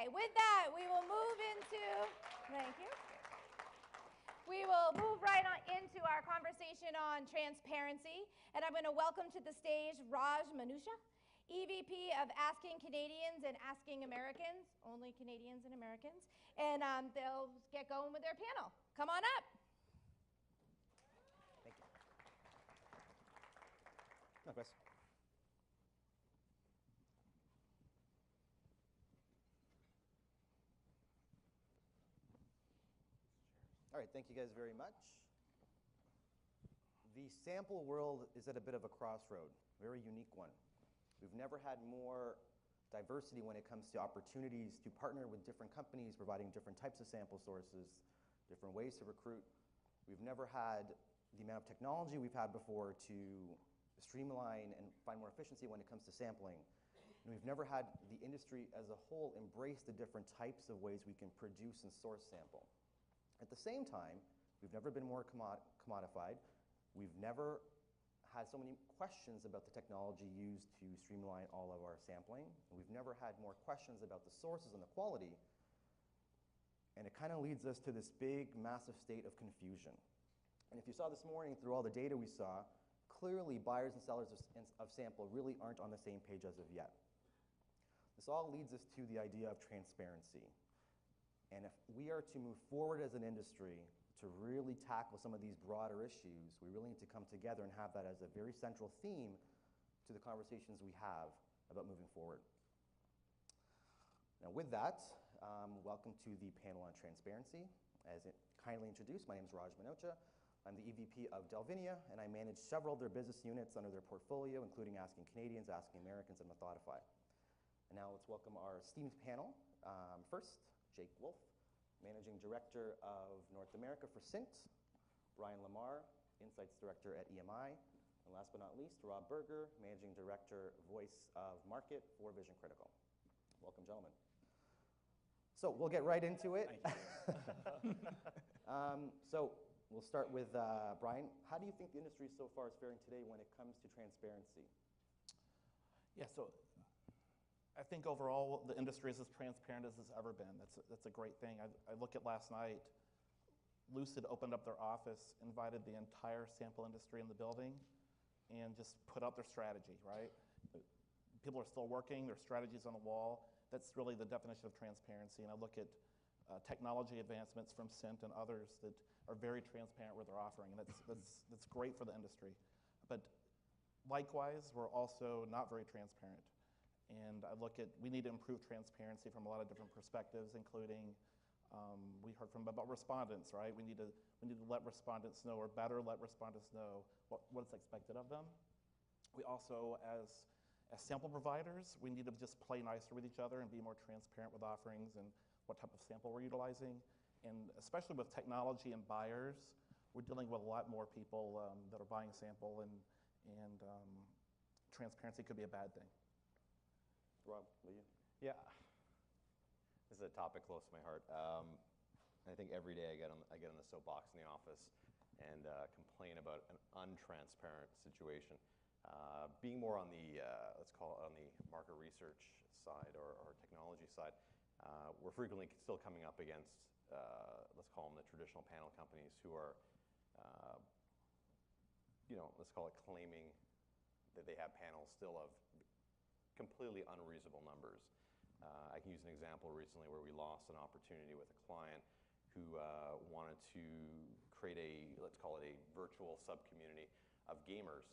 Okay, with that, we will move into, thank you. We will move right on into our conversation on transparency, and I'm going to welcome to the stage Raj Manocha, EVP of Asking Canadians and Asking Americans, only Canadians and Americans, and they'll get going with their panel. Come on up. Thank you. No, Chris. All right, thank you guys very much. The sample world is at a bit of a crossroad, a very unique one. We've never had more diversity when it comes to opportunities to partner with different companies providing different types of sample sources, different ways to recruit. We've never had the amount of technology we've had before to streamline and find more efficiency when it comes to sampling. And we've never had the industry as a whole embrace the different types of ways we can produce and source sample. At the same time, we've never been more commodified. We've never had so many questions about the technology used to streamline all of our sampling. And we've never had more questions about the sources and the quality. And it kind of leads us to this big, massive state of confusion. And if you saw this morning through all the data we saw, clearly buyers and sellers of sample really aren't on the same page as of yet. This all leads us to the idea of transparency. And if we are to move forward as an industry to really tackle some of these broader issues, we really need to come together and have that as a very central theme to the conversations we have about moving forward. Now with that, welcome to the panel on transparency. As it kindly introduced, my name is Raj Manocha. I'm the EVP of Delvinia, and I manage several of their business units under their portfolio, including Asking Canadians, Asking Americans, and Methodify. And now let's welcome our esteemed panel. First, Jake Wolff, Managing Director of North America for Cint, Brian Lamar, Insights Director at EMI, and last but not least, Rob Berger, Managing Director, Voice of Market for Vision Critical. Welcome, gentlemen. So we'll get right into it. Thank you. So we'll start with Brian. How do you think the industry so far is faring today when it comes to transparency? Yeah, so I think overall the industry is as transparent as it's ever been. That's a great thing. I look at last night, Lucid opened up their office, invited the entire sample industry in the building, and just put out their strategy, right? People are still working, their strategy's on the wall. That's really the definition of transparency. And I look at technology advancements from Cint and others that are very transparent with their offering, and that's great for the industry. But likewise, we're also not very transparent. And I look at, we need to improve transparency from a lot of different perspectives, including, we heard about respondents, right? We need to let respondents know, or better let respondents know what's expected of them. We also, as sample providers, we need to just play nicer with each other and be more transparent with offerings and what type of sample we're utilizing. And especially with technology and buyers, we're dealing with a lot more people that are buying sample, and transparency could be a bad thing. Rob, will you? Yeah, this is a topic close to my heart. I think every day I get on the soapbox in the office and complain about an untransparent situation. Being more on the, let's call it on the market research side or technology side, we're frequently still coming up against, let's call them the traditional panel companies who are, let's call it claiming that they have panels still of completely unreasonable numbers. I can use an example recently where we lost an opportunity with a client who wanted to create a, let's call it a virtual sub-community of gamers.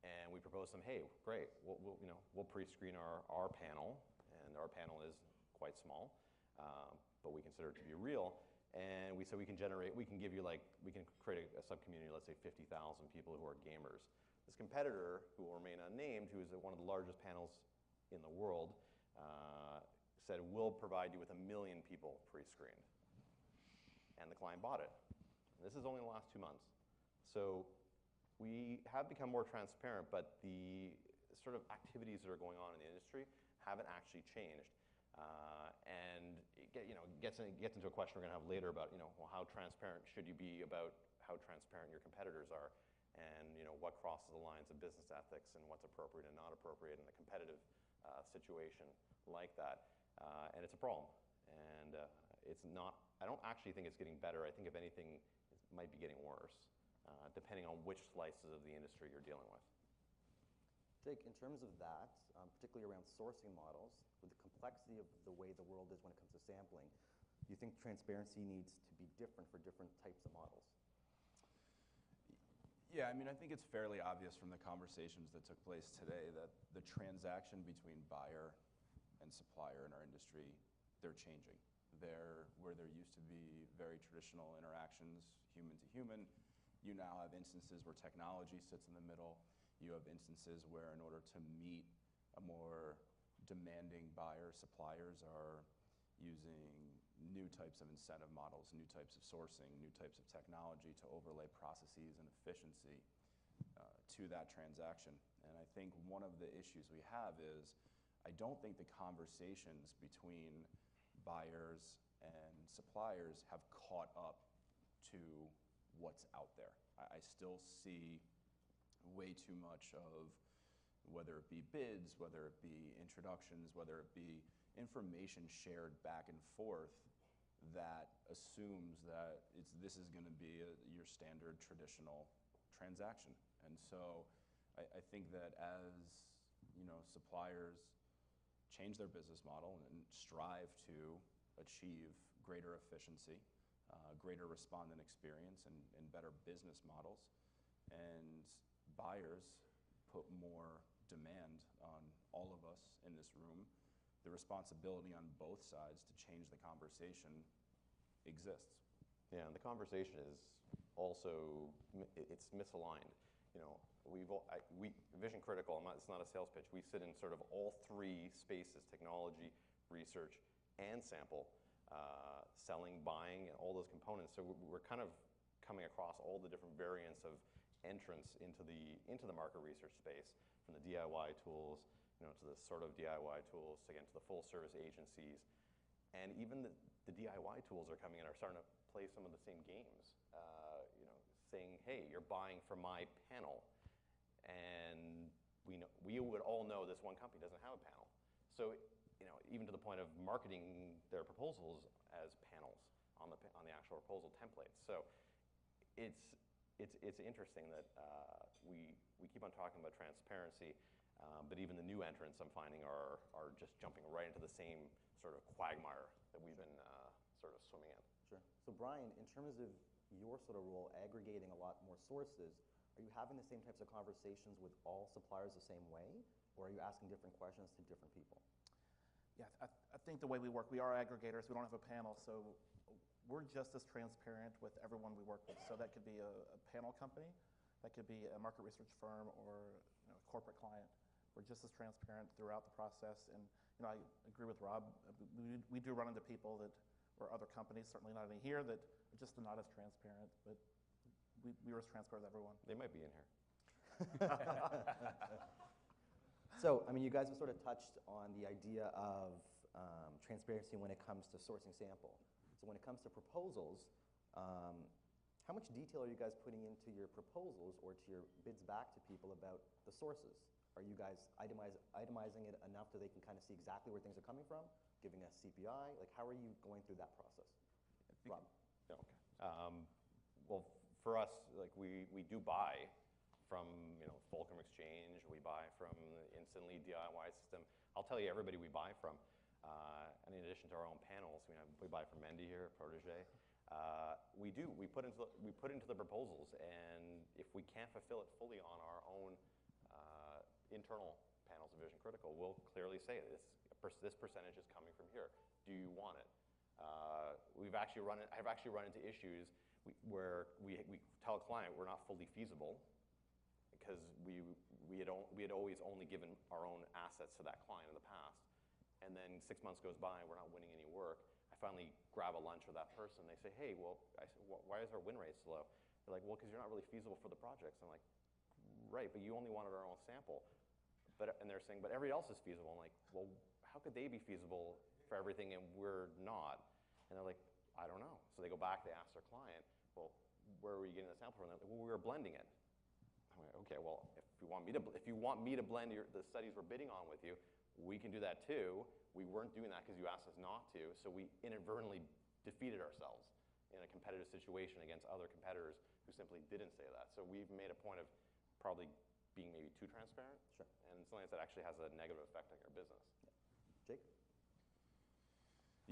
And we proposed them, hey, great, we'll pre-screen our panel, and our panel is quite small, but we consider it to be real. And we said we can give you we can create a sub-community, let's say 50,000 people who are gamers. This competitor, who will remain unnamed, who is one of the largest panels in the world, said, we'll provide you with 1 million people pre-screened. And the client bought it. And this is only in the last 2 months. So we have become more transparent, but the sort of activities that are going on in the industry haven't actually changed. And it gets into a question we're going to have later about, well, how transparent should you be about how transparent your competitors are, and what crosses the lines of business ethics and what's appropriate and not appropriate in a competitive situation like that. and it's a problem. And it's not, I don't actually think it's getting better. I think if anything, it might be getting worse, depending on which slices of the industry you're dealing with. Jake, in terms of that, particularly around sourcing models, with the complexity of the way the world is when it comes to sampling, do you think transparency needs to be different for different types of models? Yeah, I mean, I think it's fairly obvious from the conversations that took place today that the transaction between buyer and supplier in our industry, they're changing. Where there used to be very traditional interactions, human to human, you now have instances where technology sits in the middle. You have instances where in order to meet a more demanding buyer, suppliers are using new types of incentive models, new types of sourcing, new types of technology to overlay processes and efficiency to that transaction. And I think one of the issues we have is I don't think the conversations between buyers and suppliers have caught up to what's out there. I still see way too much of, whether it be bids, whether it be introductions, whether it be information shared back and forth that assumes that this is going to be your standard traditional transaction. And so I think that as suppliers change their business model and strive to achieve greater efficiency, greater respondent experience, and better business models, and buyers put more demand on all of us in this room, the responsibility on both sides to change the conversation exists. Yeah, and the conversation is also, it's misaligned. Vision Critical, it's not a sales pitch, we sit in sort of all three spaces: technology, research, and sample, selling, buying, and all those components. So we're kind of coming across all the different variants of entrance into the market research space, from the DIY tools, to the sort of DIY tools, again, to the full service agencies. And even the DIY tools are coming in, are starting to play some of the same games, saying, hey, you're buying from my panel. And we would all know this one company doesn't have a panel. So, even to the point of marketing their proposals as panels on the actual proposal template. So it's interesting that we keep on talking about transparency, but even the new entrants I'm finding are just jumping right into the same sort of quagmire that we've been sort of swimming in. Sure. So Brian, in terms of your sort of role aggregating a lot more sources, are you having the same types of conversations with all suppliers the same way, or are you asking different questions to different people? Yeah, I think the way we work, we are aggregators. We don't have a panel, so we're just as transparent with everyone we work with. So that could be a panel company, that could be a market research firm, or a corporate client. We're just as transparent throughout the process. And I agree with Rob. We do run into people or other companies, certainly not any here, that are just not as transparent. But we are as transparent as everyone. They might be in here. So, you guys have sort of touched on the idea of transparency when it comes to sourcing sample. So when it comes to proposals, how much detail are you guys putting into your proposals or to your bids back to people about the sources? Are you guys itemizing it enough so they can kind of see exactly where things are coming from, giving a CPI? Like, how are you going through that process? Rob? Yeah, okay. Well, for us, like we do buy from Fulcrum Exchange, we buy from the Instantly DIY system. I'll tell you everybody we buy from. And in addition to our own panels, we buy from Mendy here, Protégé. We put into the proposals, and if we can't fulfill it fully on our own internal panels of Vision Critical, we'll clearly say this percentage is coming from here. Do you want it? I've actually run into issues where we tell a client we're not fully feasible because we had always only given our own assets to that client in the past, and then 6 months goes by and we're not winning any work. I finally grab a lunch with that person. They say, hey, well, why is our win rate so low? They're like, well, because you're not really feasible for the projects. I'm like, right, but you only wanted our own sample. And they're saying, but everybody else is feasible. I'm like, well, how could they be feasible for everything and we're not? And they're like, I don't know. So they go back, they ask their client, well, where were you getting the sample from? They're like, well, we were blending it. I'm like, okay, well, if you want me to blend the studies we're bidding on with you, We can do that too. We weren't doing that because you asked us not to, so we inadvertently defeated ourselves in a competitive situation against other competitors who simply didn't say that. So we've made a point of probably being maybe too transparent, Sure. and something that actually has a negative effect on your business. Jake?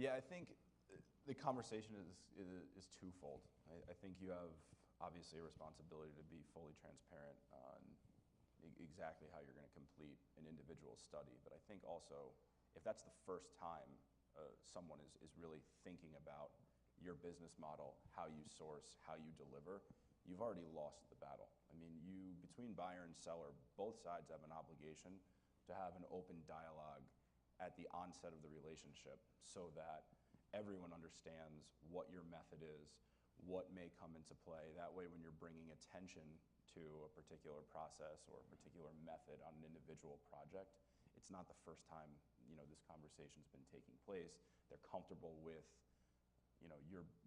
Yeah, I think the conversation is twofold. I think you have obviously a responsibility to be fully transparent on exactly how you're going to complete an individual study. But I think also, if that's the first time someone is really thinking about your business model, how you source, how you deliver, you've already lost the battle. I mean, between buyer and seller, both sides have an obligation to have an open dialogue at the onset of the relationship so that everyone understands what your method is, what may come into play. That way, when you're bringing attention to a particular process or a particular method on an individual project, it's not the first time, this conversation's been taking place. They're comfortable with,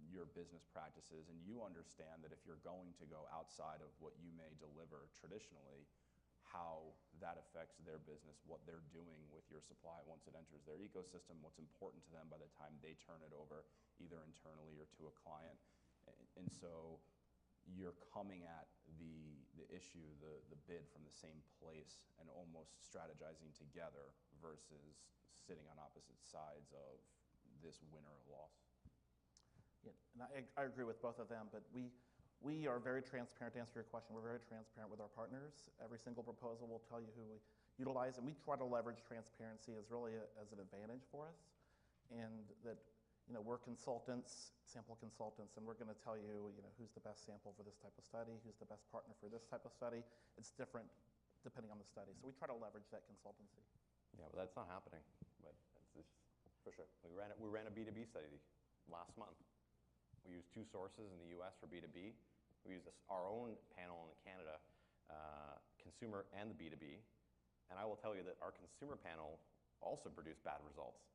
your business practices, and you understand that if you're going to go outside of what you may deliver traditionally, how that affects their business, what they're doing with your supply once it enters their ecosystem, what's important to them by the time they turn it over, either internally or to a client. And so you're coming at the issue, the bid from the same place and almost strategizing together versus sitting on opposite sides of this win or loss. Yeah, and I agree with both of them, but we are very transparent. To answer your question, we're very transparent with our partners. Every single proposal will tell you who we utilize, and we try to leverage transparency as really as an advantage for us. And that, we're consultants, sample consultants, and we're going to tell you, who's the best sample for this type of study, who's the best partner for this type of study. It's different depending on the study. So we try to leverage that consultancy. Yeah, but that's not happening. But it's for sure. We ran a B2B study last month. We used 2 sources in the US for B2B. We used our own panel in Canada, consumer and the B2B. And I will tell you that our consumer panel also produced bad results.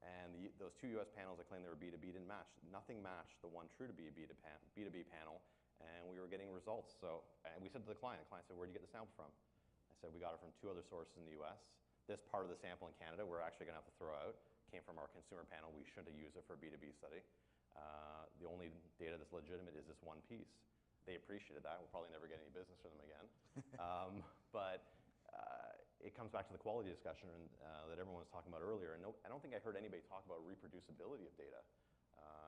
And those 2 US panels that claimed they were B2B didn't match. Nothing matched the one true to be a B2B panel, and we were getting results. And we said to the client said, where'd you get the sample from? I said, we got it from 2 other sources in the US. This part of the sample in Canada, we're actually going to have to throw out, came from our consumer panel. We shouldn't have used it for a B2B study. The only data that's legitimate is this one piece. They appreciated that. We'll probably never get any business from them again. But it comes back to the quality discussion that everyone was talking about earlier. And I don't think I heard anybody talk about reproducibility of data.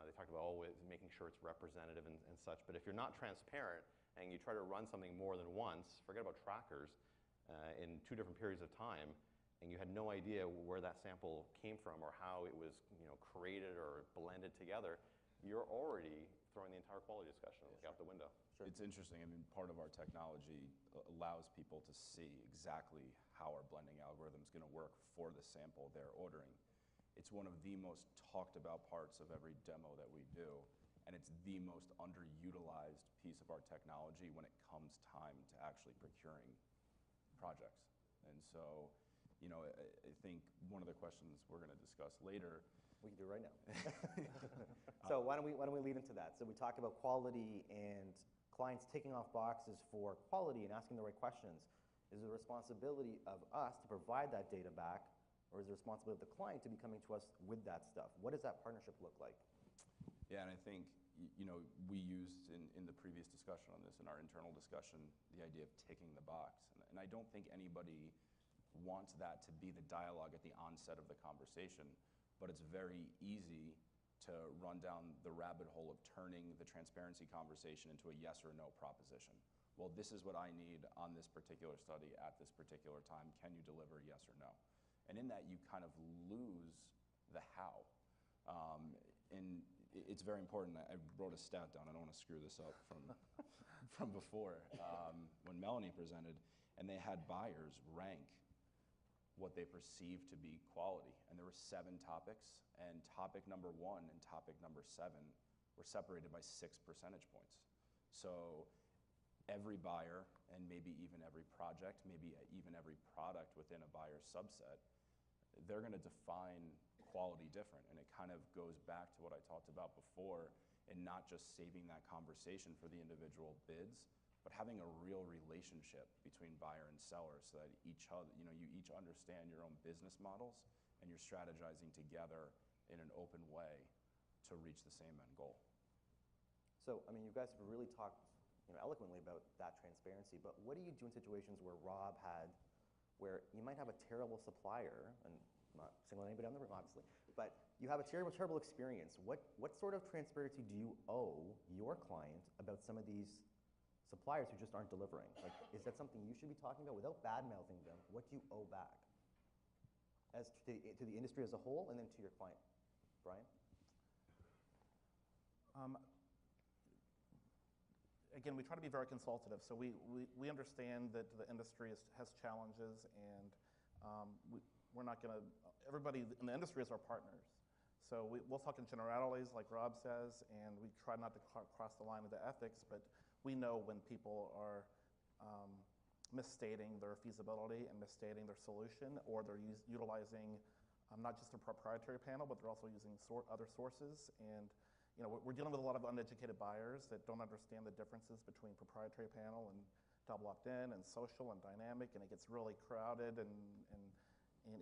They talked about always making sure it's representative and such. But if you're not transparent and you try to run something more than once, forget about trackers, in 2 different periods of time, and you had no idea where that sample came from or how it was created or blended together, you're already throwing the entire quality discussion out the window. Sure. It's interesting. I mean, part of our technology allows people to see exactly how our blending algorithm is going to work for the sample they're ordering. It's one of the most talked about parts of every demo that we do, and it's the most underutilized piece of our technology when it comes time to actually procuring projects. And so, I think one of the questions we're going to discuss later. We can do it right now. So why don't we lead into that? So we talk about quality and clients ticking off boxes for quality and asking the right questions. Is it the responsibility of us to provide that data back, or is it the responsibility of the client to be coming to us with that stuff? What does that partnership look like? Yeah, and I think, we used in the previous discussion on this, in our internal discussion, the idea of ticking the box. And I don't think anybody wants that to be the dialogue at the onset of the conversation, but it's very easy to run down the rabbit hole of turning the transparency conversation into a yes or no proposition. Well, this is what I need on this particular study at this particular time. Can you deliver yes or no? And in that, you kind of lose the how. And it's very important. I wrote a stat down. I don't want to screw this up from before when Melanie presented, and they had buyers rank what they perceived to be quality. And there were 7 topics, and topic number 1 and topic number 7 were separated by 6 percentage points. So every buyer, and maybe even every project, maybe even every product within a buyer subset, they're going to define quality different. And it kind of goes back to what I talked about before, and not just saving that conversation for the individual bids, but having a real relationship between buyer and seller so that you each understand your own business models and you're strategizing together in an open way to reach the same end goal. So, I mean, you guys have really talked eloquently about that transparency, but what do you do in situations where Rob had, where you might have a terrible supplier, and I'm not singling anybody on the room, obviously, but you have a terrible, terrible experience. What sort of transparency do you owe your client about some of these suppliers who just aren't delivering? Like, is that something you should be talking about without bad-mouthing them? What do you owe back as to the industry as a whole and then to your client? Brian? Again, we try to be very consultative. So we understand that the industry has challenges, and we're not going to, everybody in the industry is our partners. So we'll talk in generalities, like Rob says, and we try not to cross the line into ethics, but we know when people are misstating their feasibility and misstating their solution, or they're utilizing not just a proprietary panel, but they're also using other sources. And we're dealing with a lot of uneducated buyers that don't understand the differences between proprietary panel and double opt-in and social and dynamic, and it gets really crowded, and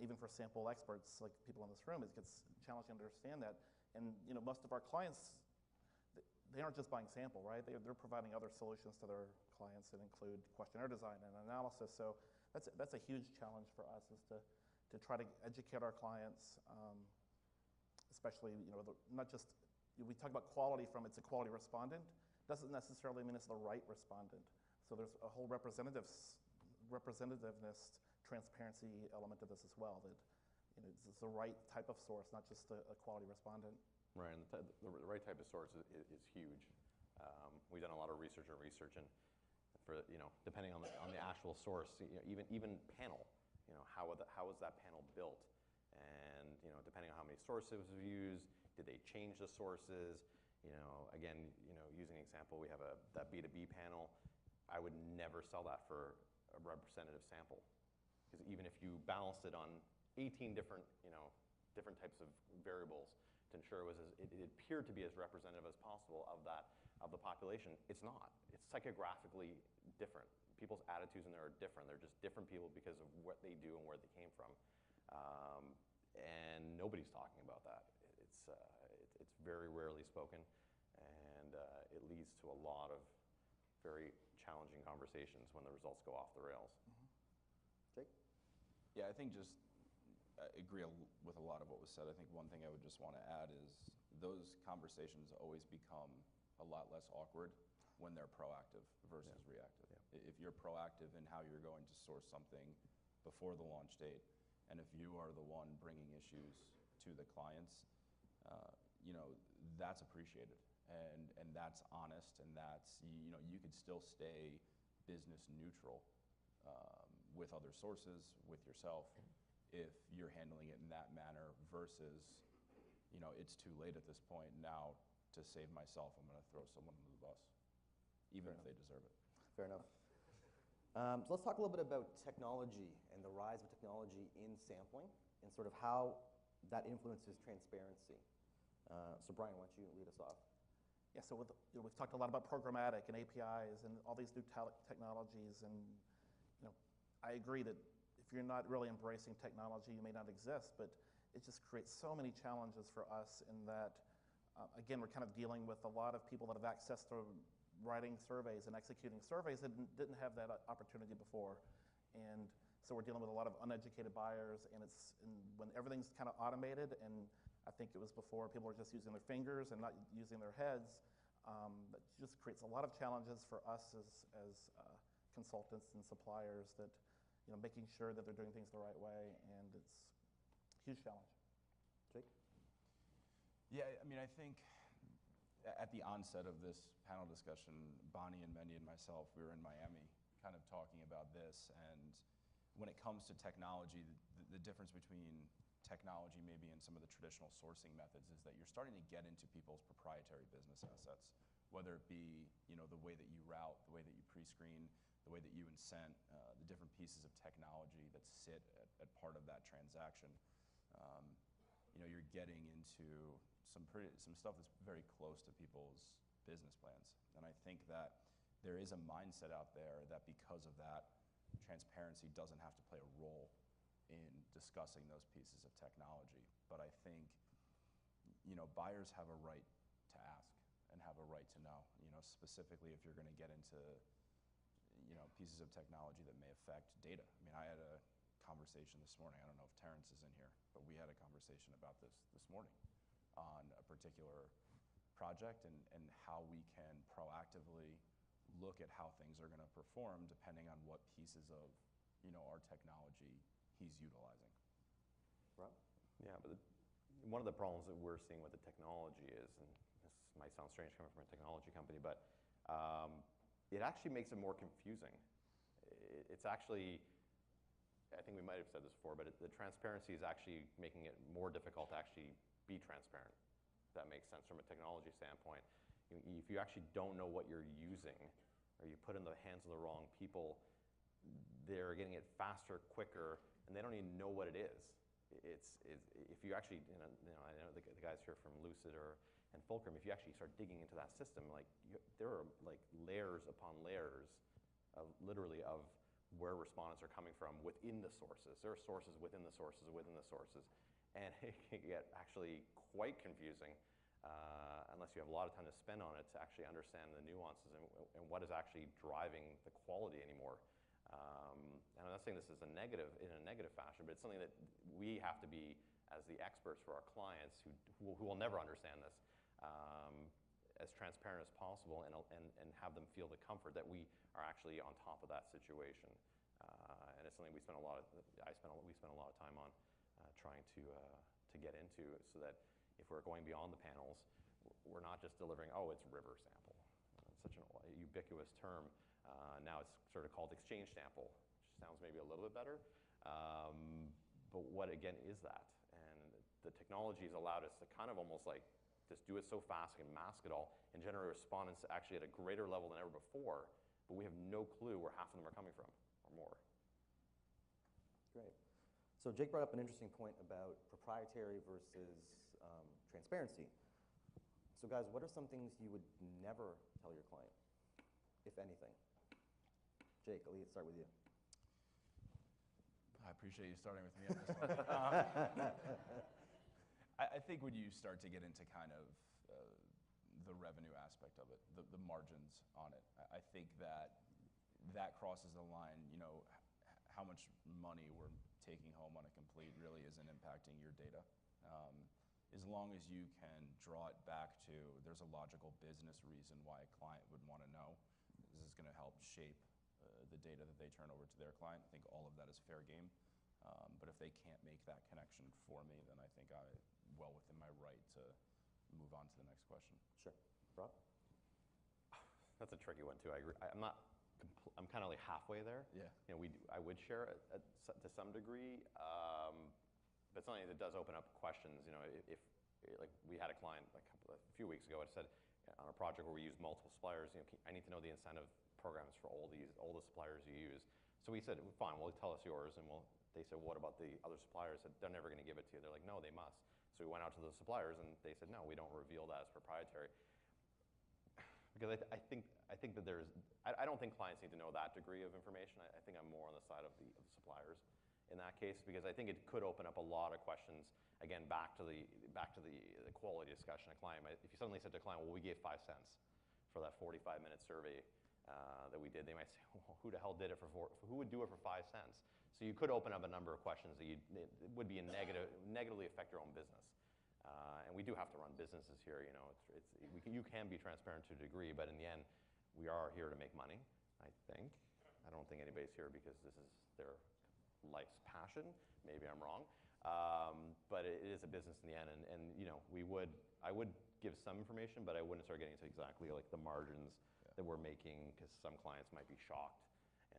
even for sample experts like people in this room, it gets challenging to understand that. And most of our clients, they aren't just buying sample, right? They're providing other solutions to their clients that include questionnaire design and analysis. So that's a huge challenge for us, is to try to educate our clients, especially not just. We talk about quality from it's a quality respondent. Doesn't necessarily mean it's the right respondent. So there's a whole representativeness, transparency element to this as well, that it's the right type of source, not just a quality respondent. Right, and the right type of source is huge. We've done a lot of research, and for depending on the actual source, even panel, how was that panel built, and depending on how many sources we used. Did they change the sources? Again, using an example, we have that B2B panel. I would never sell that for a representative sample, because even if you balanced it on 18 different types of variables to ensure it appeared to be as representative as possible of the population, it's not. It's psychographically different. People's attitudes in there are different. They're just different people because of what they do and where they came from, and nobody's talking about that. It's very rarely spoken, and it leads to a lot of very challenging conversations when the results go off the rails. Mm-hmm. Jake? Yeah, I think I agree with a lot of what was said. I think one thing I would just want to add is those conversations always become a lot less awkward when they're proactive versus reactive. Yeah. If you're proactive in how you're going to source something before the launch date, and if you are the one bringing issues to the clients, that's appreciated, and that's honest, and that's you could still stay business neutral with other sources, with yourself, if you're handling it in that manner versus it's too late at this point. Now, to save myself, I'm going to throw someone under the bus, even if they deserve it. Fair enough. So let's talk a little bit about technology and the rise of technology in sampling and sort of how that influences transparency. So Brian, why don't you lead us off? Yeah, so we've talked a lot about programmatic and APIs and all these new technologies, and I agree that if you're not really embracing technology, you may not exist, but it just creates so many challenges for us in that, again, we're kind of dealing with a lot of people that have access to writing surveys and executing surveys that didn't have that opportunity before. And so we're dealing with a lot of uneducated buyers, and when everything's kind of automated, and I think it was before people were just using their fingers and not using their heads, that just creates a lot of challenges for us as consultants and suppliers, that making sure that they're doing things the right way, and it's a huge challenge. Jake? Yeah, I mean, I think at the onset of this panel discussion, Bonnie and Mendy and myself, we were in Miami kind of talking about this, and when it comes to technology, the difference between technology maybe and some of the traditional sourcing methods is that you're starting to get into people's proprietary business assets, whether it be the way that you route, the way that you pre-screen, the way that you incent, the different pieces of technology that sit at part of that transaction. You're getting into some stuff that's very close to people's business plans, and I think that there is a mindset out there that because of that, transparency doesn't have to play a role in discussing those pieces of technology. But I think, buyers have a right to ask and have a right to know, specifically if you're going to get into, pieces of technology that may affect data. I mean, I had a conversation this morning, I don't know if Terrence is in here, but we had a conversation about this morning on a particular project and how we can proactively look at how things are going to perform depending on what pieces of, our technology he's utilizing. Rob? Yeah, but one of the problems that we're seeing with the technology is, and this might sound strange coming from a technology company, but it actually makes it more confusing. It's actually, I think we might have said this before, but the transparency is actually making it more difficult to actually be transparent. If that makes sense from a technology standpoint. If you actually don't know what you're using, or you put it in the hands of the wrong people, they're getting it faster, quicker, and they don't even know what it is. If you actually, I know the guys here from Lucid and Fulcrum, if you actually start digging into that system, there are layers upon layers of literally of where respondents are coming from within the sources. There are sources within the sources within the sources, and it can get actually quite confusing unless you have a lot of time to spend on it to actually understand the nuances and what is actually driving the quality anymore. And I'm not saying this is in a negative fashion, but it's something that we have to be, as the experts for our clients who will never understand this, as transparent as possible and have them feel the comfort that we are actually on top of that situation. And it's something we spend a lot of time on trying to get into, so that if we're going beyond the panels, we're not just delivering, it's river sample. It's such a ubiquitous term. Now it's sort of called exchange sample, which sounds maybe a little bit better. But what, again, is that? And the technology has allowed us to kind of almost just do it so fast and mask it all and generate respondents actually at a greater level than ever before, but we have no clue where half of them are coming from or more. Great. So Jake brought up an interesting point about proprietary versus transparency. So guys, what are some things you would never tell your client, if anything? Jake, I'll start with you. I appreciate you starting with me on this one. I think when you start to get into kind of the revenue aspect of it, the margins on it, I think that crosses the line. How much money we're taking home on a complete really isn't impacting your data. As long as you can draw it back to, there's a logical business reason why a client would want to know. This is going to help shape the data that they turn over to their client. I think all of that is fair game. But if they can't make that connection for me, then I think I'm well within my right to move on to the next question. Sure. Rob? That's a tricky one, too. I agree. I'm kind of halfway there. Yeah. I would share it to some degree, but something that does open up questions. If we had a client a few weeks ago, it said on a project where we use multiple suppliers, I need to know the incentive programs for all the suppliers you use. So we said, fine, well, tell us yours, and they said, what about the other suppliers? They're never going to give it to you. They're like, no, they must. So we went out to the suppliers, and they said, no, we don't reveal that as proprietary. Because I think that I don't think clients need to know that degree of information. I think I'm more on the side of the suppliers in that case, because I think it could open up a lot of questions. Again, back to the quality discussion. A client if you suddenly said to a client, well, we gave 5 cents for that 45-minute survey that we did, they might say, well, who the hell did it who would do it for 5 cents? So you could open up a number of questions that would be negatively affect your own business. And we do have to run businesses here. You can be transparent to a degree, but in the end, we are here to make money, I think. I don't think anybody's here because this is their life's passion. Maybe I'm wrong. But it is a business in the end, and I would give some information, but I wouldn't start getting into exactly the margins that we're making, because some clients might be shocked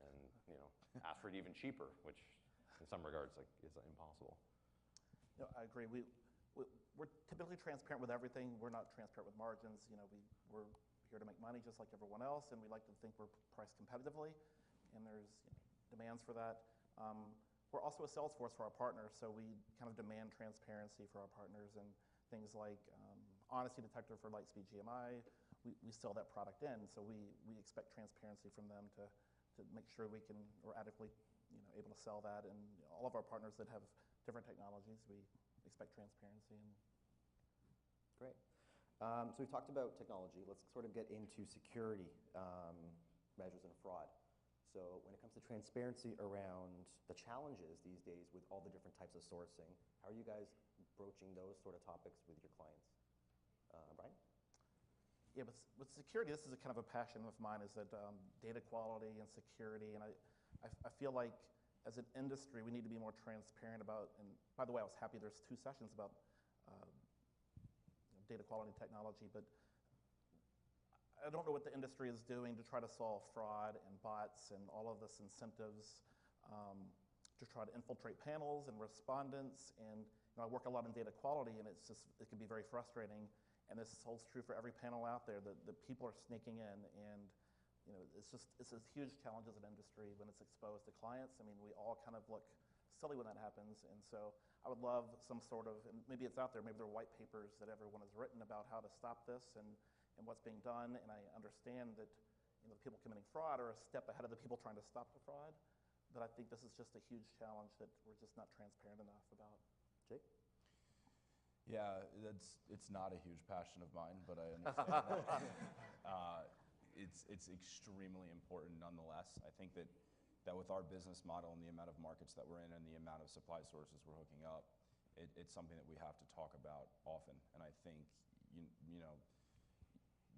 and ask for it even cheaper, which in some regards is impossible. No, I agree. We're typically transparent with everything. We're not transparent with margins. We're here to make money just like everyone else, and we like to think we're priced competitively, and there's demands for that. We're also a sales force for our partners, so we kind of demand transparency for our partners, and things like honesty detector for Lightspeed GMI. we sell that product in. So we expect transparency from them to make sure we're adequately able to sell that. And all of our partners that have different technologies, we expect transparency. Great. So we've talked about technology. Let's sort of get into security measures and fraud. So when it comes to transparency around the challenges these days with all the different types of sourcing, how are you guys broaching those sort of topics with your clients? Brian? Yeah, with security, this is a kind of a passion of mine, is that data quality and security. And I feel like as an industry, we need to be more transparent about, and by the way, I was happy there's 2 sessions about data quality and technology, but I don't know what the industry is doing to try to solve fraud and bots and all of this incentives to try to infiltrate panels and respondents. And I work a lot in data quality, and it can be very frustrating. And this holds true for every panel out there, that people are sneaking in. And it's a huge challenge as an industry when it's exposed to clients. I mean, we all kind of look silly when that happens. And so I would love some sort of, and maybe it's out there, maybe there are white papers that everyone has written about how to stop this and what's being done. And I understand that the people committing fraud are a step ahead of the people trying to stop the fraud. But I think this is just a huge challenge that we're just not transparent enough about. Jake? Yeah, it's not a huge passion of mine, but I understand that. It's extremely important nonetheless. I think that with our business model and the amount of markets that we're in and the amount of supply sources we're hooking up, it's something that we have to talk about often. And I think,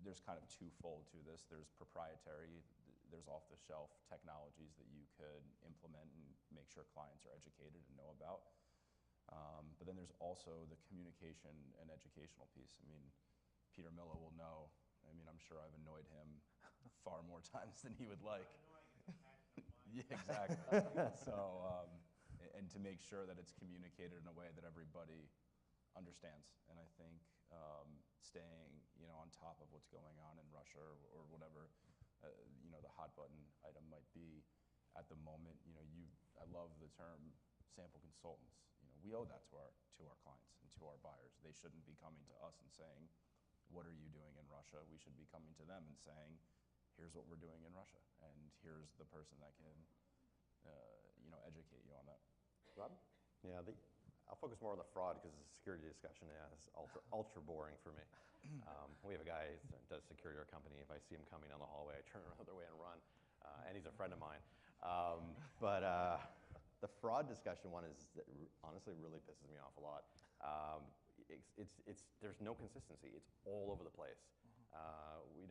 there's kind of twofold to this. There's proprietary, there's off-the-shelf technologies that you could implement and make sure clients are educated and know about. But then there's also the communication and educational piece. I mean, Peter Miller will know. I mean, I'm sure I've annoyed him far more times than he would like. Yeah, exactly. So, and to make sure that it's communicated in a way that everybody understands. And I think staying, on top of what's going on in Russia or whatever, the hot button item might be at the moment. I love the term sample consultants. We owe that to our clients and to our buyers. They shouldn't be coming to us and saying, what are you doing in Russia? We should be coming to them and saying, here's what we're doing in Russia, and here's the person that can, educate you on that. Rob? Yeah, I'll focus more on the fraud because the security discussion is ultra boring for me. We have a guy that does security at our company. If I see him coming down the hallway, I turn around the other way and run, and he's a friend of mine. But the fraud discussion one honestly really pisses me off a lot. There's no consistency. It's all over the place.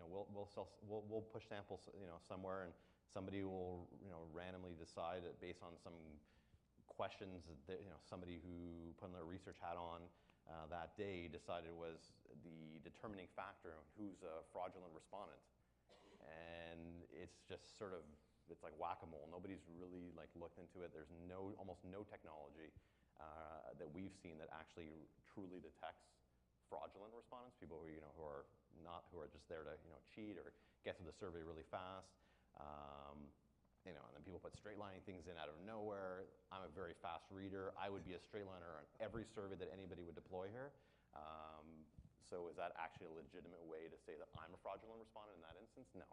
We'll push samples, somewhere, and somebody will, randomly decide that based on some questions that, somebody who put their research hat on that day decided was the determining factor of who's a fraudulent respondent. And it's just it's like whack-a-mole. Nobody's really looked into it. There's almost no technology that we've seen that actually truly detects fraudulent respondents, people who who are just there to cheat or get through the survey really fast. And then people put straight lining things in out of nowhere. I'm a very fast reader. I would be a straight liner on every survey that anybody would deploy here. So is that actually a legitimate way to say that I'm a fraudulent respondent in that instance? No.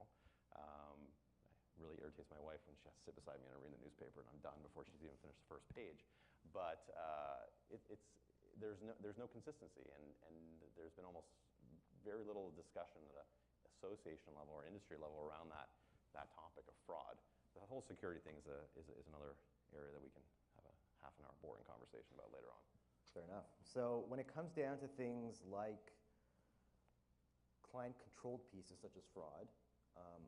It really irritates my wife when she has to sit beside me and I read the newspaper and I'm done before she's even finished the first page. But there's no consistency, and there's been almost very little discussion at an association level or industry level around that topic of fraud. The whole security thing is another area that we can have a half-an-hour boring conversation about later on. Fair enough. So when it comes down to things like client-controlled pieces such as fraud,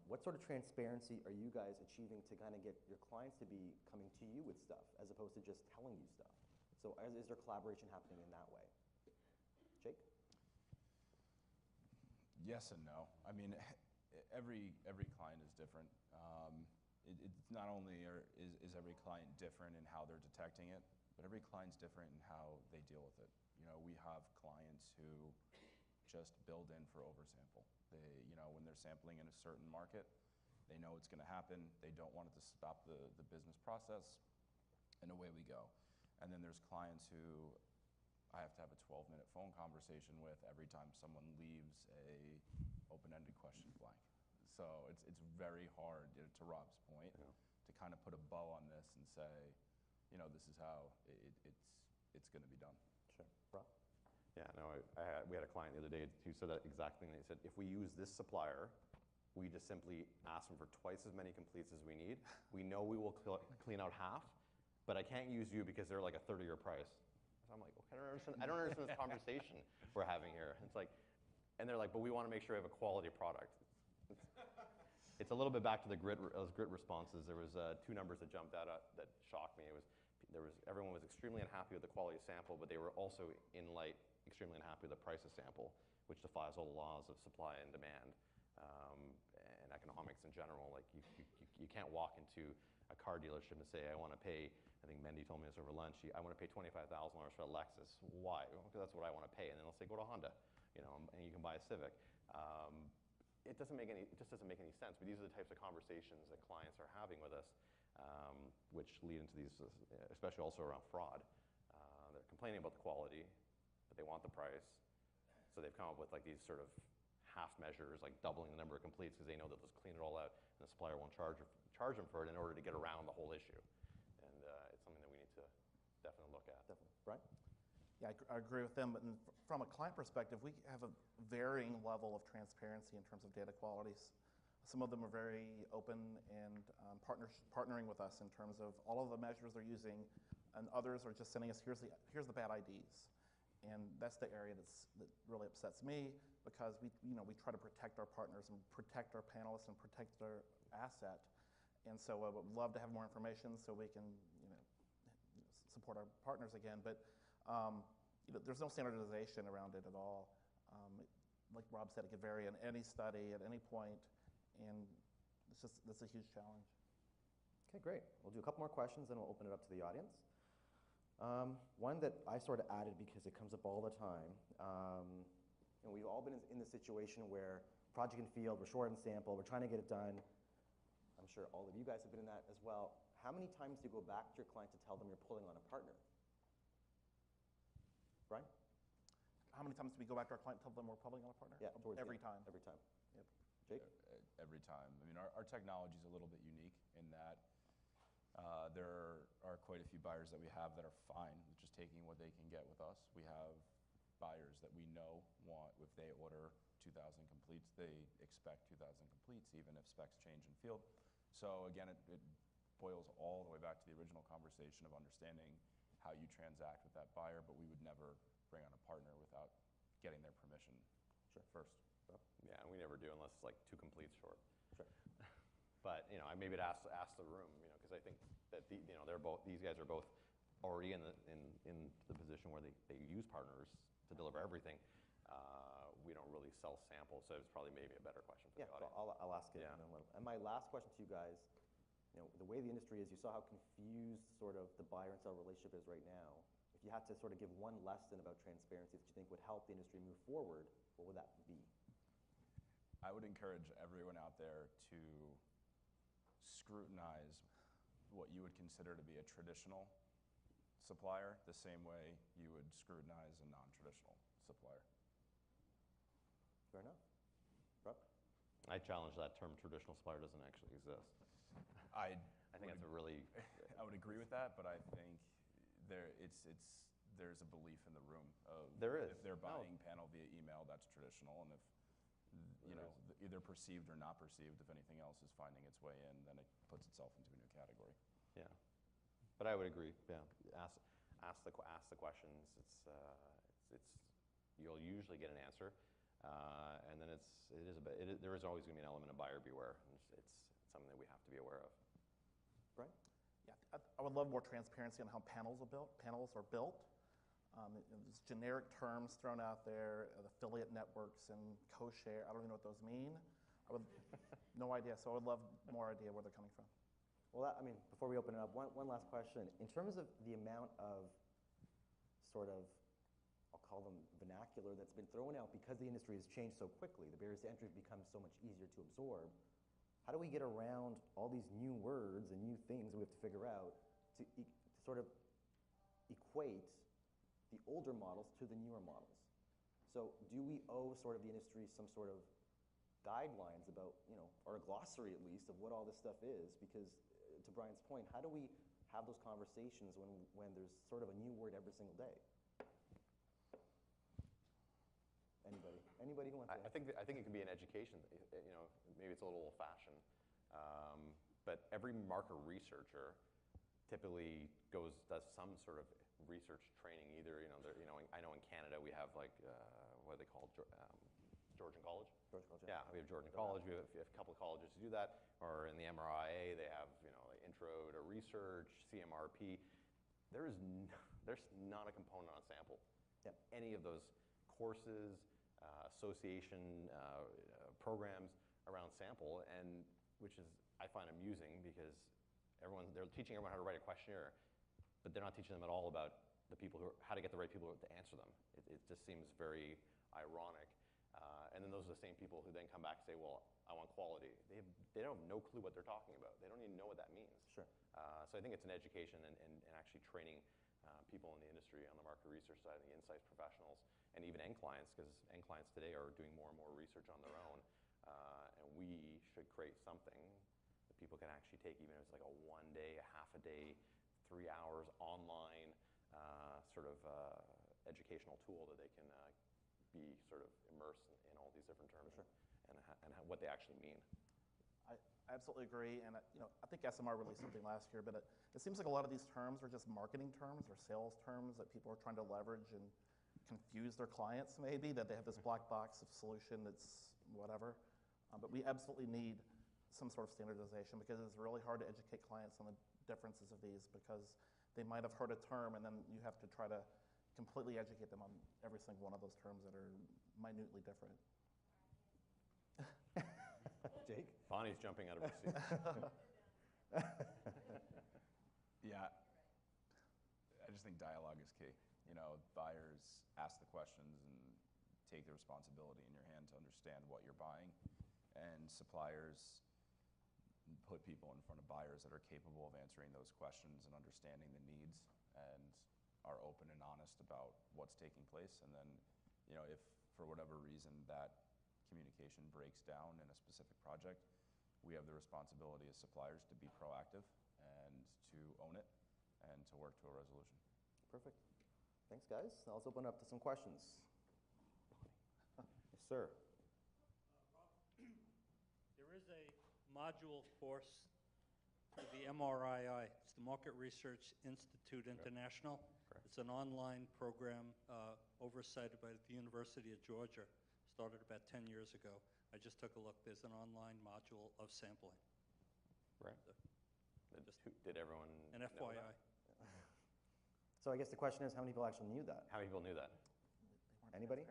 what sort of transparency are you guys achieving to kind of get your clients to be coming to you with stuff as opposed to just telling you stuff? So is there collaboration happening in that way? Jake? Yes and no. I mean, every client is different. It's not only is every client different in how they're detecting it, but every client's different in how they deal with it. We have clients who just build in for oversample. They, when they're sampling in a certain market, they know it's going to happen. They don't want it to stop the business process, and away we go. And then there's clients who I have to have a 12-minute phone conversation with every time someone leaves a open-ended question blank. So it's very hard, to Rob's point, to kind of put a bow on this and say, this is how it's going to be done. Sure. Rob? Yeah, no, we had a client the other day who said that exact thing. They said, if we use this supplier, we just simply ask them for twice as many completes as we need. We know we will clean out half, but I can't use you because they're like a third of your price. So I'm like, okay, I don't understand this conversation we're having here. It's like, and they're like, but we want to make sure we have a quality product. It's a little bit back to the grit responses. There was two numbers that jumped out that shocked me. Everyone was extremely unhappy with the quality of sample, but they were also extremely unhappy with the price of sample, which defies all the laws of supply and demand and economics in general. Like you can't walk into a car dealership and say, I want to pay. I think Mendy told me this over lunch. I want to pay $25,000 for a Lexus. Why? Well, because that's what I want to pay. And then they'll say, go to Honda, and you can buy a Civic. It just doesn't make any sense. But these are the types of conversations that clients are having with us, which lead into these, especially also around fraud. They're complaining about the quality, but they want the price. So they've come up with like these sort of half measures, like doubling the number of completes because they know that they'll just clean it all out, and the supplier won't charge them for it in order to get around the whole issue. And it's something that we need to definitely look at. Definitely. Brian? Yeah, I agree with them, but from a client perspective, we have a varying level of transparency in terms of data qualities. Some of them are very open and partnering with us in terms of all of the measures they're using, and others are just sending us, here's the bad IDs. And that's the area that really upsets me, because we try to protect our partners and protect our panelists and protect their asset. And so I would love to have more information so we can support our partners again. But there's no standardization around it at all. Like Rob said, it could vary in any study at any point, and that's a huge challenge. Okay, great. We'll do a couple more questions, then we'll open it up to the audience. One that I sort of added because it comes up all the time. And we've all been in the situation where project in field, we're short on sample, we're trying to get it done. I'm sure all of you guys have been in that as well. How many times do you go back to your client to tell them you're pulling on a partner? Brian? How many times do we go back to our client and tell them we're pulling on a partner? Yeah, every time. Every time. Yep. Jake? Every time. I mean, our technology is a little bit unique in that there are quite a few buyers that we have that are fine with just taking what they can get with us. We have buyers that we know want, if they order 2,000 completes, they expect 2,000 completes, even if specs change in field. So again, it boils all the way back to the original conversation of understanding how you transact with that buyer, but we would never bring on a partner without getting their permission first. Yeah, we never do unless it's like 2 completes short. Sure. But I maybe ask the room, because I think that these guys are both already in the position where they use partners to deliver everything. We don't really sell samples, so it's probably maybe a better question for the audience. I'll ask it. Yeah. And my last question to you guys, the way the industry is, you saw how confused sort of the buyer and seller relationship is right now. If you had to sort of give one lesson about transparency that you think would help the industry move forward, what would that be? I would encourage everyone out there to scrutinize what you would consider to be a traditional supplier the same way you would scrutinize a non-traditional supplier. Fair enough. Rob? I challenge that term. Traditional supplier doesn't actually exist. I think that's a really... I would agree with that, but I think there's a belief in the room of there is. If they're buying panel via email, that's traditional, and if either perceived or not perceived, if anything else is finding its way in, then it puts itself into a new category. Yeah, but I would agree. Yeah, ask the questions. You'll usually get an answer, and then there is always going to be an element of buyer beware. It's something that we have to be aware of. Right? Yeah, I would love more transparency on how panels are built. There's generic terms thrown out there, affiliate networks and co-share. I don't even know what those mean. No idea. So I would love more idea where they're coming from. Well, before we open it up, one last question. In terms of the amount of sort of, I'll call them vernacular, that's been thrown out because the industry has changed so quickly, the barriers to entry have become so much easier to absorb, how do we get around all these new words and new things that we have to figure out to sort of equate the older models to the newer models. So do we owe sort of the industry some sort of guidelines about, or a glossary at least, of what all this stuff is? Because to Brian's point, how do we have those conversations when there's sort of a new word every single day? Anybody? Anybody who wants to? I think it can be an education. Maybe it's a little old-fashioned, but every market researcher typically does some sort of research training. Either I know in Canada we have like what are they called? Georgian College. Georgian College. Yeah, we have Georgian College. We have a couple of colleges who do that. Or in the MRIA, they have like Intro to Research, CMRP. There's not a component on sample. Yep. Any of those courses, association programs around sample, and which is I find amusing because they're teaching everyone how to write a questionnaire, but they're not teaching them at all about how to get the right people to answer them. It just seems very ironic. And then those are the same people who then come back and say, well, I want quality. They don't have no clue what they're talking about. They don't even know what that means. Sure. So I think it's an education and actually training people in the industry on the market research side, the insights professionals, and even end clients, because end clients today are doing more and more research on their own. And we should create something that people can actually take, even if it's like a 1 day, a half a day, 3 hours online sort of educational tool that they can be sort of immersed in all these different terms. Sure. and what they actually mean. I absolutely agree, and I think SMR released something last year, but it seems like a lot of these terms are just marketing terms or sales terms that people are trying to leverage and confuse their clients maybe, that they have this black box of solution that's whatever. But we absolutely need some sort of standardization, because it's really hard to educate clients on the differences of these, because they might have heard a term and then you have to try to completely educate them on every single one of those terms that are minutely different. Jake? Bonnie's jumping out of her seat. Yeah, I just think dialogue is key. Buyers ask the questions and take the responsibility in your hand to understand what you're buying, and suppliers put people in front of buyers that are capable of answering those questions and understanding the needs, and are open and honest about what's taking place. And then, if for whatever reason that communication breaks down in a specific project, we have the responsibility as suppliers to be proactive and to own it and to work to a resolution. Perfect. Thanks, guys. Now let's open up to some questions. Yes, sir. Rob, there is a module course for the MRII. It's the Market Research Institute International. Correct. It's an online program oversighted by the University of Georgia. Started about 10 years ago. I just took a look. There's an online module of sampling. Right. Did everyone An know FYI. that? So I guess the question is, how many people actually knew that? How many people knew that? Anybody?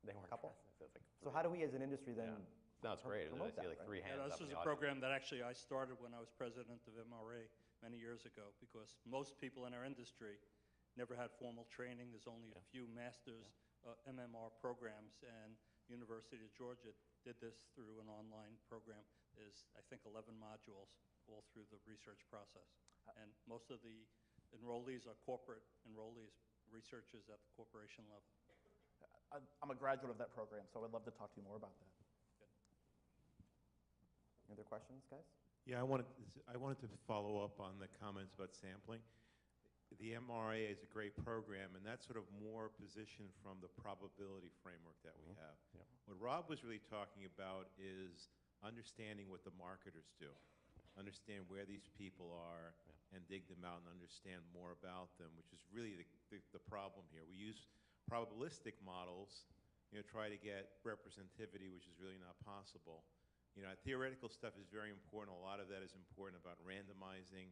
They weren't. Couple? So it's like So three. how do we as an industry then? Yeah. No, it's great. I promote see that, like right? 3 hands Yeah, up this in was the a audience. program that actually I started when I was president of MRA many years ago, because most people in our industry never had formal training. There's only a few master's MMR programs, and University of Georgia did this through an online program. There's, I think, 11 modules all through the research process. And most of the enrollees are corporate enrollees, researchers at the corporation level. I'm a graduate of that program, so I'd love to talk to you more about that. Any other questions, guys? Yeah, I wanted to follow up on the comments about sampling. The MRA is a great program, and that's sort of more positioned from the probability framework that we have. Yep. What Rob was really talking about is understanding what the marketers do, understand where these people are, and dig them out and understand more about them, which is really the problem here. We use probabilistic models, try to get representativity, which is really not possible. Theoretical stuff is very important. A lot of that is important about randomizing,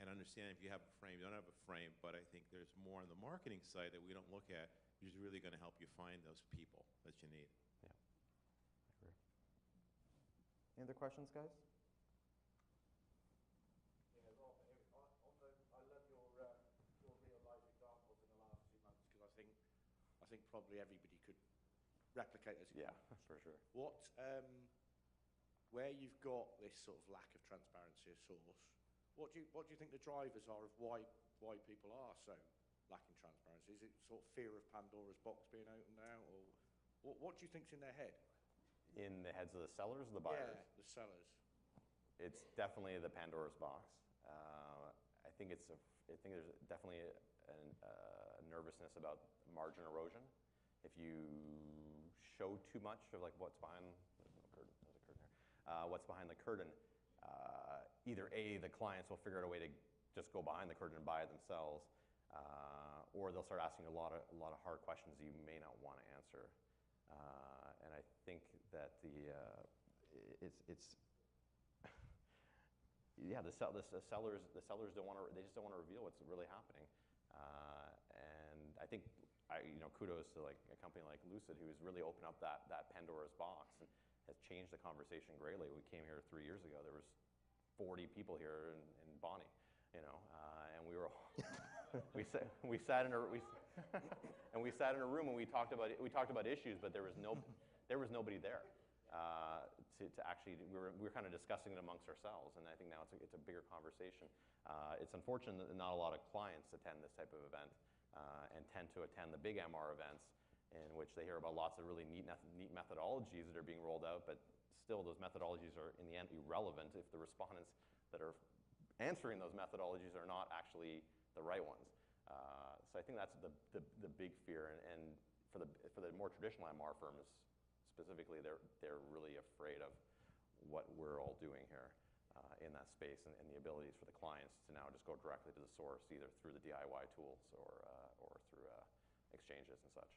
and understanding if you have a frame, you don't have a frame, but I think there's more on the marketing side that we don't look at, which is really going to help you find those people that you need. Yeah, I agree. Any other questions, guys? Yeah, Rob, I love your real-life examples in the last 2 months, because I think probably everybody could replicate those Yeah, examples. for sure. What, where you've got this sort of lack of transparency of source, what do you think the drivers are of why people are so lacking transparency? Is it sort of fear of Pandora's box being opened now, or what do you think's in their head? In the heads of the sellers or the buyers? Yeah, the sellers. It's definitely the Pandora's box. I think there's definitely a nervousness about margin erosion. If you show too much of like what's behind what's behind the curtain, either A, the clients will figure out a way to just go behind the curtain and buy it themselves, or they'll start asking a lot of hard questions you may not want to answer. And I think that the sellers don't want to. They just don't want to reveal what's really happening. And I think kudos to like a company like Lucid, who has really opened up that Pandora's box and has changed the conversation greatly. We came here 3 years ago. There was 40 people here in Bonnie, and we were all we sat in a room and we talked about issues, but there was nobody there. To actually, we were kind of discussing it amongst ourselves, and I think now it's a bigger conversation. It's unfortunate that not a lot of clients attend this type of event and tend to attend the big MR events, in which they hear about lots of really neat methodologies that are being rolled out, but still those methodologies are in the end irrelevant if the respondents that are answering those methodologies are not actually the right ones. So I think that's the big fear, and for the more traditional MR firms specifically, they're really afraid of what we're all doing here in that space, and the abilities for the clients to now just go directly to the source, either through the DIY tools or through exchanges and such.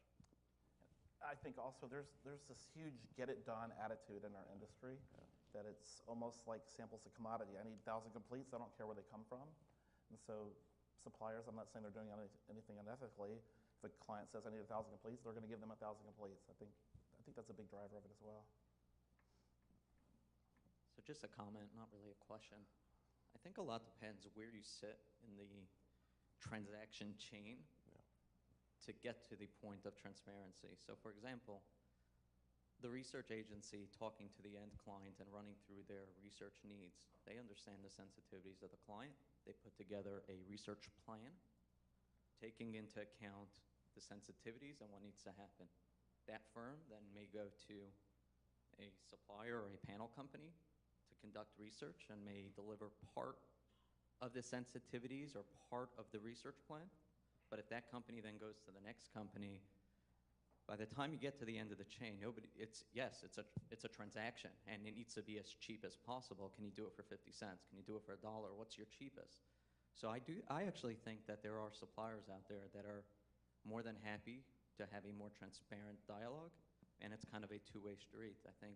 I think also there's this huge get-it-done attitude in our industry, that it's almost like samples a commodity. I need 1,000 completes. I don't care where they come from. And so suppliers, I'm not saying they're doing anything unethically. If a client says I need 1,000 completes, they're going to give them 1,000 completes. I think that's a big driver of it as well. So just a comment, not really a question. I think a lot depends where you sit in the transaction chain to get to the point of transparency. So for example, the research agency talking to the end client and running through their research needs, they understand the sensitivities of the client. They put together a research plan, taking into account the sensitivities and what needs to happen. That firm then may go to a supplier or a panel company to conduct research and may deliver part of the sensitivities or part of the research plan. But if that company then goes to the next company, by the time you get to the end of the chain, it's a transaction, and it needs to be as cheap as possible. Can you do it for 50 cents? Can you do it for $1? What's your cheapest? So I actually think that there are suppliers out there that are more than happy to have a more transparent dialogue, and it's kind of a two-way street. I think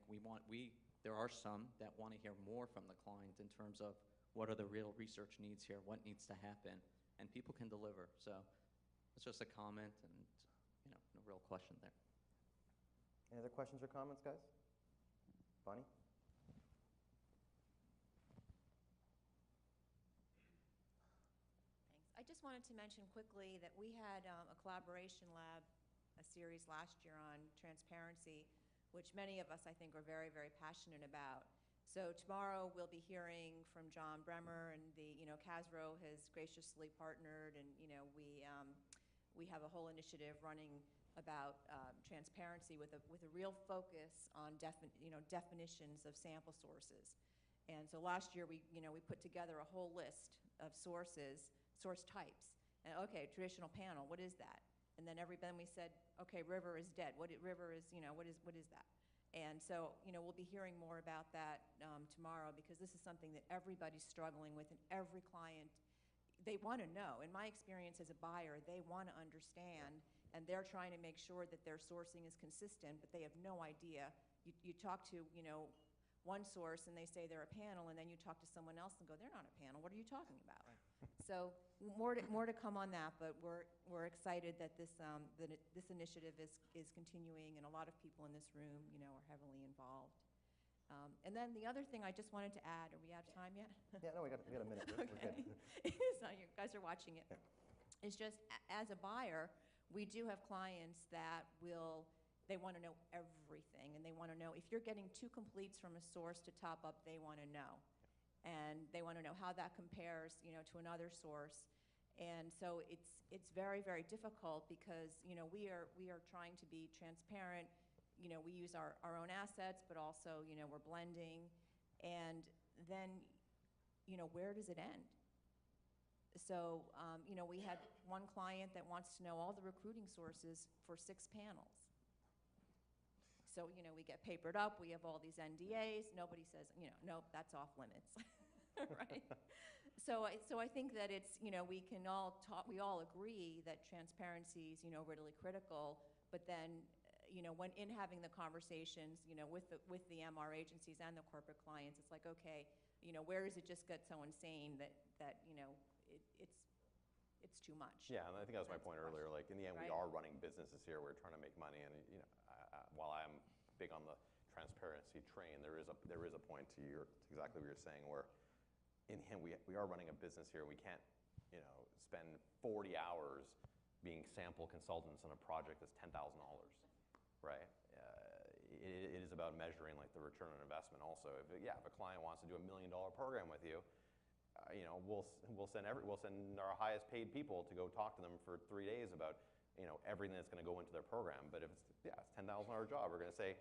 there are some that want to hear more from the client in terms of what are the real research needs here, what needs to happen, and people can deliver. So it's just a comment and no real question there. Any other questions or comments, guys? Bonnie? Thanks. I just wanted to mention quickly that we had a collaboration lab, a series last year on transparency, which many of us, I think, are very, very passionate about. So tomorrow we'll be hearing from John Bremer, and Casro has graciously partnered, and we have a whole initiative running about transparency with a real focus on definitions of sample sources. And so last year we put together a whole list of source types. And okay, traditional panel, what is that? And then we said, okay, river is dead. What is that? And so we'll be hearing more about that tomorrow, because this is something that everybody's struggling with, and every client, they want to know. In my experience as a buyer, they want to understand, and they're trying to make sure that their sourcing is consistent, but they have no idea. You talk to one source and they say they're a panel, and then you talk to someone else and go, they're not a panel. What are you talking about? So more to come on that, but we're excited that this initiative is continuing, and a lot of people in this room are heavily involved. And then the other thing I just wanted to add, are we out of time yet? Yeah, no, we got a minute. We're Okay. good. It's not, you guys are watching it. Yeah. It's just, as a buyer, we do have clients that they want to know everything, and they want to know, if you're getting 2 completes from a source to top up, they want to know. And they want to know how that compares, to another source. And so it's very, very difficult because, you know, we are trying to be transparent. You know, we use our own assets, but also, you know, we're blending. And then, you know, where does it end? So, you know, we had one client that wants to know all the recruiting sources for 6 panels. So, you know, we get papered up, we have all these NDAs, nobody says, you know, nope, that's off limits, right? So I think that it's, you know, we all agree that transparency is, you know, really critical, but then, you know, when in having the conversations, you know, with the MR agencies and the corporate clients, it's like, okay, you know, where does it just get so insane that you know, it's too much? Yeah, and I think that was my point earlier. Like, in the end, we Right. are running businesses here. We're trying to make money, and you know, while I'm big on the transparency train, there is a point to exactly what you're saying, where in the end we are running a business here. We can't, you know, spend 40 hours being sample consultants on a project that's $10,000, right? It is about measuring like the return on investment. Also, if a client wants to do $1 million program with you. You know, we'll send our highest paid people to go talk to them for 3 days about, you know, everything that's going to go into their program. But if it's $10,000 job, we're going to say,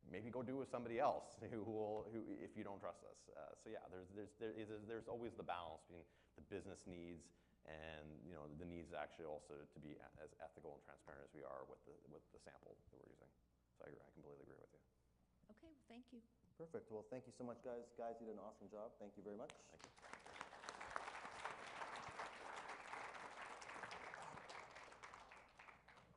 maybe go do it with somebody else who if you don't trust us. So yeah, there's always the balance between the business needs and, you know, the needs actually also to be as ethical and transparent as we are with the sample that we're using. So I completely agree with you. Okay, well, thank you. Perfect. Well, thank you so much, guys. Guys, you did an awesome job. Thank you very much. Thank you.